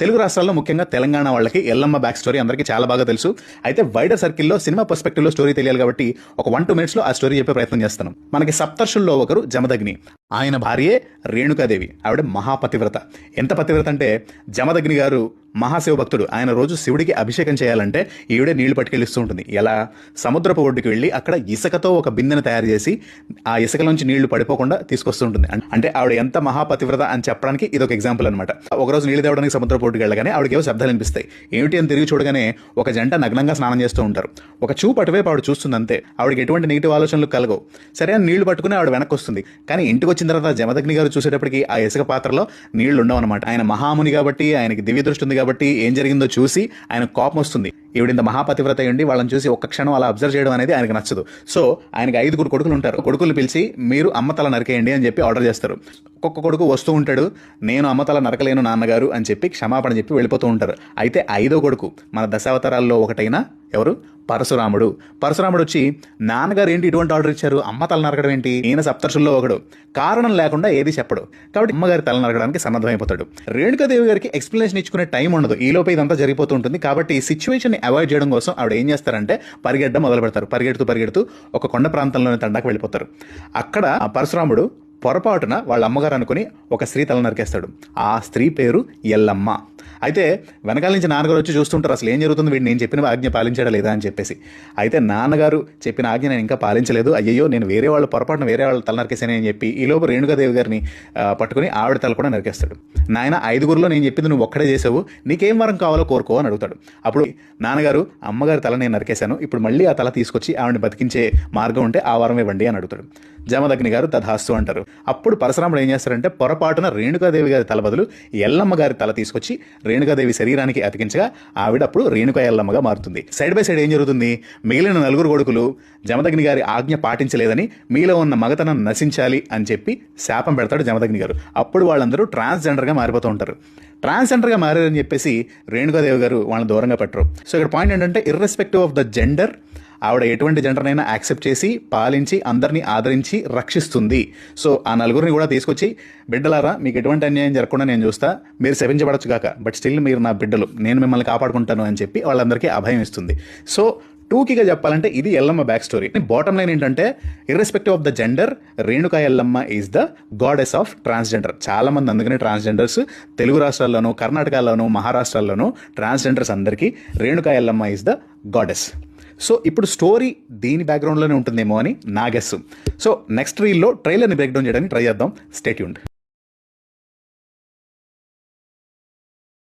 తెలుగు రాష్ట్రాల్లో ముఖ్యంగా తెలంగాణ వాళ్ళకి ఎల్లమ్మ బ్యాక్ స్టోరీ అందరికీ చాలా బాగా తెలుసు. అయితే వైడర్ సర్కిల్లో సినిమా పర్స్పెక్టివ్లో స్టోరీ తెలియాలి కాబట్టి ఒక 1-2 మినిట్స్లో ఆ స్టోరీ చెప్పే ప్రయత్నం చేస్తాను. మనకి సప్తర్షుల్లో ఒకరు జమదగ్ని, ఆయన భార్యే రేణుకాదేవి. ఆవిడ మహాపతివ్రత. ఎంత పతివ్రత అంటే జమదగ్ని గారు మహాశివ భక్తుడు. ఆయన రోజు శివుడికి అభిషేకం చేయాలంటే ఈవిడే నీళ్లు పట్టుకెళ్ళిస్తూ ఉంటుంది. ఎలా? సముద్రపు ఒడ్డుకి వెళ్ళి అక్కడ ఇసుకతో ఒక బిందెను తయారు చేసి ఆ ఇసుకలోంచి నీళ్లు పడిపోకుండా తీసుకొస్తూ ఉంటుంది. అంటే ఆవిడ ఎంత మహాపతివ్రత అని చెప్పడానికి ఇదొక ఎగ్జాంపుల్ అనమాట. ఒకరోజు నీళ్లు తేవడానికి సముద్రపు ఒడ్డుకి వెళ్ళగానే ఆవిడకి ఏవో శబ్దాలు అనిపిస్తాయి. ఏమిటి అని తిరిగి చూడగానే ఒక జంట నగ్నంగా స్నానం చేస్తూ ఉంటారు. ఒక చూపు అటువైపు ఆవిడ చూస్తుంది అంతే. ఆవిడకి ఎటువంటి నెగిటివ్ ఆలోచనలు కలగవు. సరే అని నీళ్లు పట్టుకుని ఆవిడ వెనక్కి వస్తుంది. కానీ ఇంటికి వచ్చిన తర్వాత జమదగ్ని గారు చూసేటప్పటికి ఆ ఇసుక పాత్రలో నీళ్లు ఉండవు అనమాట. ఆయన మహాముని కాబట్టి, ఆయనకి దివ్య దృష్టి ఉంది కాబట్టి ఏం జరిగిందో చూసి ఆయన కోపం వస్తుంది. ఈవిడింత మహాపతివ్రత అయ్యండి వాళ్ళని చూసి ఒక్క క్షణం అలా అబ్జర్వ్ చేయడం అనేది ఆయనకు నచ్చదు. సో ఆయనకి 5 కొడుకులు ఉంటారు. కొడుకులు పిలిచి మీరు అమ్మతల నరికేయండి అని చెప్పి ఆర్డర్ చేస్తారు. ఒక్కొక్క కొడుకు వస్తూ ఉంటాడు. నేను అమ్మతల నరకలేను నాన్నగారు అని చెప్పి క్షమాపణ చెప్పి వెళ్ళిపోతూ ఉంటారు. అయితే 5వ కొడుకు మన దశావతారాల్లో ఒకటైన ఎవరు? పరశురాముడు. పరశురాముడు వచ్చి నాన్నగారు ఏంటి ఇటువంటి ఆర్డర్ ఇచ్చారు, అమ్మ తల నరకడం ఏంటి? ఈయన సప్తర్షుల్లో ఒకడు. కారణం లేకుండా ఏది చెప్పడు కాబట్టి అమ్మగారి తల నరకడానికి సన్నద్ధమైపోతాడు. రేణుకాదేవి గారికి ఎక్స్ప్లెనేషన్ ఇచ్చుకునే టైం ఉండదు. ఈలోపు ఇదంతా జరిగిపోతూ ఉంటుంది. కాబట్టి సిచ్యువేషన్ ని అవాయిడ్ చేయడం కోసం ఆవిడ ఏం చేస్తారంటే పరిగెట్టడం మొదలు పెడతారు. పరిగెడుతూ ఒక కొండ ప్రాంతంలోని తండాకు వెళ్ళిపోతారు. అక్కడ పరశురాముడు పొరపాటున వాళ్ళ అమ్మగారు అనుకుని ఒక స్త్రీ తల నరికేస్తాడు. ఆ స్త్రీ పేరు ఎల్లమ్మ. అయితే వెనకాల నుంచి నాన్నగారు వచ్చి చూస్తుంటారు అసలు ఏం జరుగుతుంది, వీడు నేను చెప్పిన ఆజ్ఞ పాలించాడా లేదా అని చెప్పేసి. అయితే నాన్నగారు చెప్పిన ఆజ్ఞ నేను ఇంకా పాలించలేదు, అయ్యో నేను వేరే వాళ్ళ పొరపాటున వేరే వాళ్ళ తల నరికేసానే అని చెప్పి ఈలోపు రేణుకాదేవి గారిని పట్టుకుని ఆవిడ తల కూడా నరికేస్తాడు. నాయన 5గురిలో నేను చెప్పింది నువ్వు ఒక్కడే చేసావు, నీకేం వరం కావాలో కోరుకో అని అడుగుతాడు. అప్పుడు నాన్నగారు అమ్మగారి తల నేను నరికేశాను, ఇప్పుడు మళ్ళీ ఆ తల తీసుకొచ్చి ఆవిడని బతికించే మార్గం ఉంటే ఆ వరం ఇవ్వండి అని అడుగుతాడు. జమదగ్ని గారు తథాస్తు అంటారు. అప్పుడు పరశురాముడు ఏం చేస్తారంటే పొరపాటున రేణుకాదేవి గారి తల బదులు ఎల్లమ్మ గారి తల తీసుకొచ్చి రేణుకాదేవి శరీరానికి అతికించగా ఆవిడ అప్పుడు రేణుకా ఎల్లమ్మగా మారుతుంది. సైడ్ బై సైడ్ ఏం జరుగుతుంది? మిగిలిన 4 కొడుకులు జమదగ్ని గారి ఆజ్ఞ పాటించలేదని, మీలో ఉన్న మగతనం నశించాలి అని చెప్పి శాపం పెడతాడు జమదగ్ని గారు. అప్పుడు వాళ్ళందరూ ట్రాన్స్జెండర్గా మారిపోతూ ఉంటారు. ట్రాన్స్జెండర్గా మారారని చెప్పేసి రేణుకాదేవి గారు వాళ్ళని దూరంగా పెట్టరు. సో ఇక్కడ పాయింట్ ఏంటంటే ఇర్రెస్పెక్టివ్ ఆఫ్ ద జెండర్ ఆవిడ ఎటువంటి జెండర్నైనా యాక్సెప్ట్ చేసి పాలించి అందరినీ ఆదరించి రక్షిస్తుంది. సో ఆ 4గురిని కూడా తీసుకొచ్చి బిడ్డలారా మీకు ఎటువంటి అన్యాయం జరగకుండా నేను చూస్తా, మీరు శపించబడచ్చు కాక బట్ స్టిల్ మీరు నా బిడ్డలు, నేను మిమ్మల్ని కాపాడుకుంటాను అని చెప్పి వాళ్ళందరికీ అభయం ఇస్తుంది. సో టూకీగా చెప్పాలంటే ఇది Yellamma back story. Bottom line ఏంటంటే irrespective of the gender Renuka Yellamma is the goddess of transgender. చాలా మంది అందుకనే ట్రాన్స్జెండర్స్ తెలుగు రాష్ట్రాల్లోనూ కర్ణాటకలోనూ మహారాష్ట్రలోనూ ట్రాన్స్జెండర్స్ అందరికీ Renuka Yellamma is the goddess. So ఇప్పుడు స్టోరీ దీని బ్యాక్గ్రౌండ్లోనే ఉంటుందేమో అని నా గెస్. సో నెక్స్ట్ రీల్లో ట్రైలర్ని బ్రేక్ డౌన్ చేయడానికి ట్రై చేద్దాం. Stay tuned.